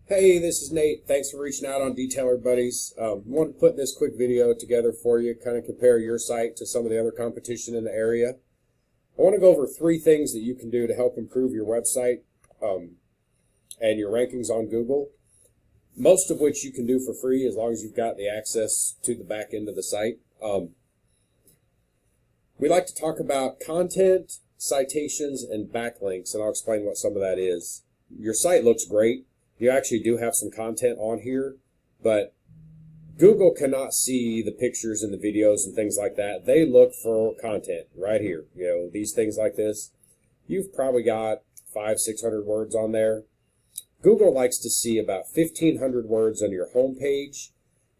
Hey, this is Nate. Thanks for reaching out on Detailer Buddies. I wanted to put this quick video together for you, kind of compare your site to some of the other competition in the area. I want to go over 3 things that you can do to help improve your website and your rankings on Google, most of which you can do for free as long as you've got the access to the back end of the site. We like to talk about content, citations, and backlinks, and I'll explain what some of that is. Your site looks great. You actually do have some content on here, but Google cannot see the pictures and the videos and things like that. They look for content right here. These things like this. You've probably got 500-600 words on there. Google likes to see about 1,500 words on your home page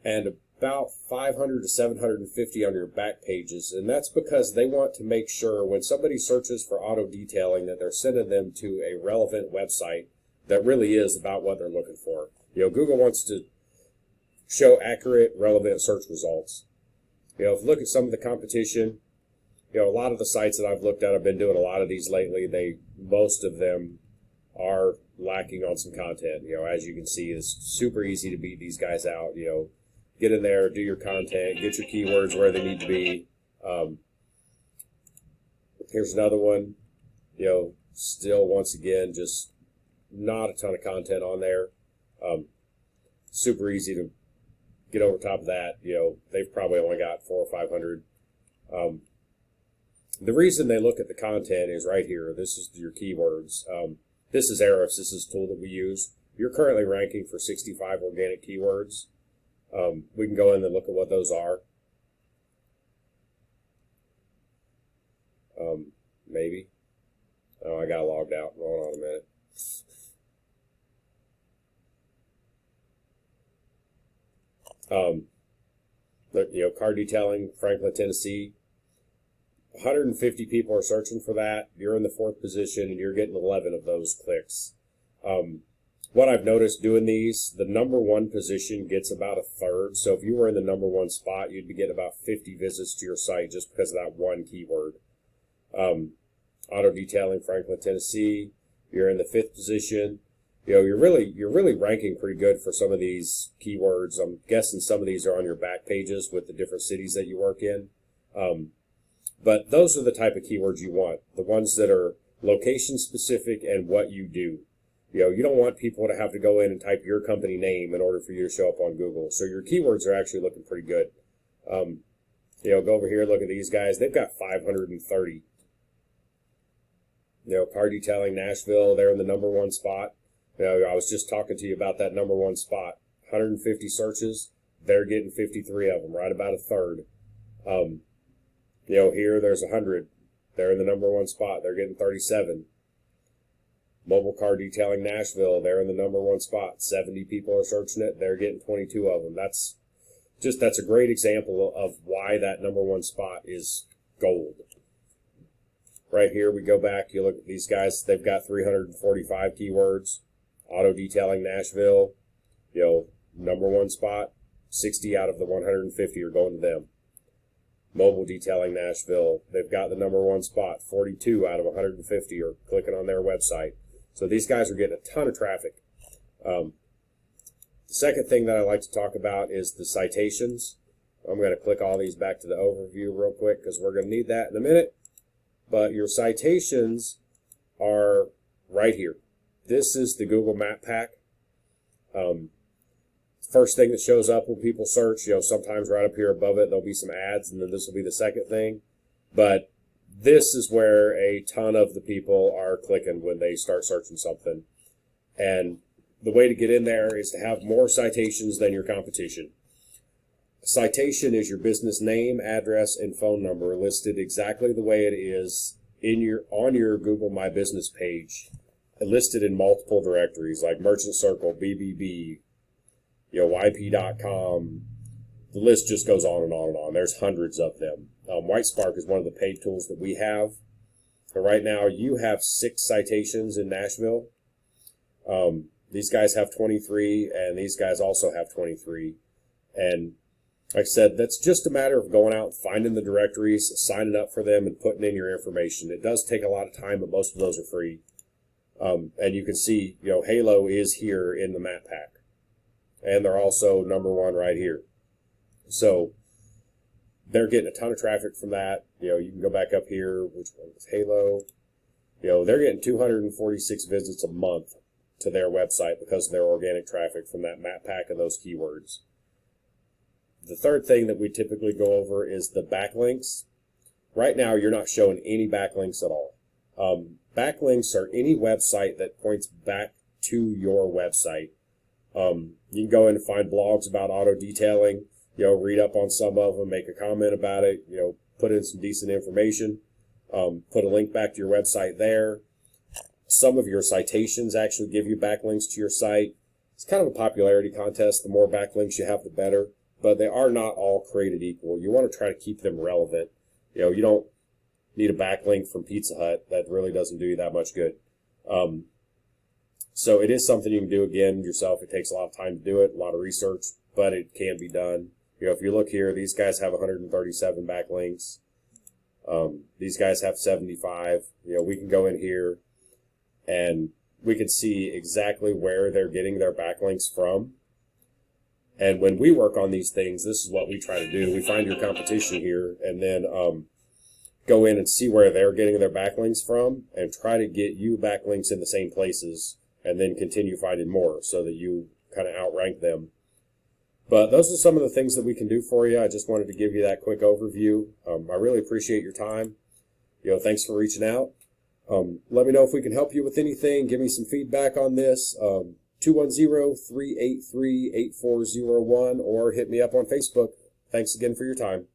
and about 500 to 750 on your back pages, and that's because they want to make sure when somebody searches for auto detailing that they're sending them to a relevant website that really is about what they're looking for. Google wants to show accurate, relevant search results. If you look at some of the competition, a lot of the sites that I've looked at, I've been doing a lot of these lately, most of them are lacking on some content. As you can see, it's super easy to beat these guys out. Get in there, do your content, get your keywords where they need to be. Here's another one. Still, once again, just not a ton of content on there. Super easy to get over top of that. They've probably only got 400 or 500. The reason they look at the content is right here. This is your keywords. This is Ahrefs. This is a tool that we use. You're currently ranking for 65 organic keywords. We can go in and look at what those are. Maybe. Oh, I got logged out. Hold on a minute. Look, car detailing, Franklin, Tennessee. 150 people are searching for that. You're in the 4th position, and you're getting 11 of those clicks. What I've noticed doing these, the number 1 position gets about 1/3. So if you were in the number 1 spot, you'd be getting about 50 visits to your site just because of that one keyword. Auto detailing, Franklin, Tennessee. You're in the 5th position. You're really ranking pretty good for some of these keywords. I'm guessing some of these are on your back pages with the different cities that you work in. But those are the type of keywords you want, the ones that are location specific and what you do. You don't want people to have to go in and type your company name in order for you to show up on Google. So your keywords are actually looking pretty good. Go over here, look at these guys. They've got 530. Car detailing, Nashville, they're in the number 1 spot. I was just talking to you about that number 1 spot. 150 searches, they're getting 53 of them, right about 1/3. Here there's 100. They're in the number 1 spot. They're getting 37. Mobile car detailing, Nashville, they're in the number 1 spot. 70 people are searching it. They're getting 22 of them. That's a great example of why that number 1 spot is gold. Right here, we go back. You look at these guys. They've got 345 keywords. Auto detailing, Nashville, number 1 spot. 60 out of the 150 are going to them. Mobile detailing, Nashville, they've got the number 1 spot. 42 out of 150 are clicking on their website. So these guys are getting a ton of traffic. The second thing that I like to talk about is the citations. I'm going to click all these back to the overview real quick because we're going to need that in a minute. But your citations are right here. This is the Google Map Pack. First thing that shows up when people search, sometimes right up here above it, there'll be some ads, and then this will be the second thing. But this is where a ton of the people are clicking when they start searching something. And the way to get in there is to have more citations than your competition. A citation is your business name, address, and phone number listed exactly the way it is on your Google My Business page, listed in multiple directories like Merchant Circle, BBB, YP.com. The list just goes on and on and on. There's hundreds of them. Whitespark is one of the paid tools that we have. So right now, you have 6 citations in Nashville. These guys have 23, and these guys also have 23. And like I said, that's just a matter of going out, finding the directories, signing up for them, and putting in your information. It does take a lot of time, but most of those are free. And you can see, Halo is here in the map pack. And they're also number one right here. So they're getting a ton of traffic from that. You can go back up here. Which one is Halo? They're getting 246 visits a month to their website because of their organic traffic from that map pack and those keywords. The third thing that we typically go over is the backlinks. Right now, you're not showing any backlinks at all. Backlinks are any website that points back to your website. You can go in and find blogs about auto detailing, read up on some of them, make a comment about it, put in some decent information, put a link back to your website there. Some of your citations actually give you backlinks to your site. It's kind of a popularity contest. The more backlinks you have, the better. But they are not all created equal. You want to try to keep them relevant. You don't need a backlink from Pizza Hut. That really doesn't do you that much good. So it is something you can do again yourself. It takes a lot of time to do it, a lot of research, but it can be done. If you look here, these guys have 137 backlinks. These guys have 75. We can go in here and we can see exactly where they're getting their backlinks from. And when we work on these things, this is what we try to do. We find your competition here and then go in and see where they're getting their backlinks from and try to get you backlinks in the same places and then continue finding more so that you kind of outrank them. But those are some of the things that we can do for you. I just wanted to give you that quick overview. I really appreciate your time. Thanks for reaching out. Let me know if we can help you with anything. Give me some feedback on this. 210-383-8401 or hit me up on Facebook. Thanks again for your time.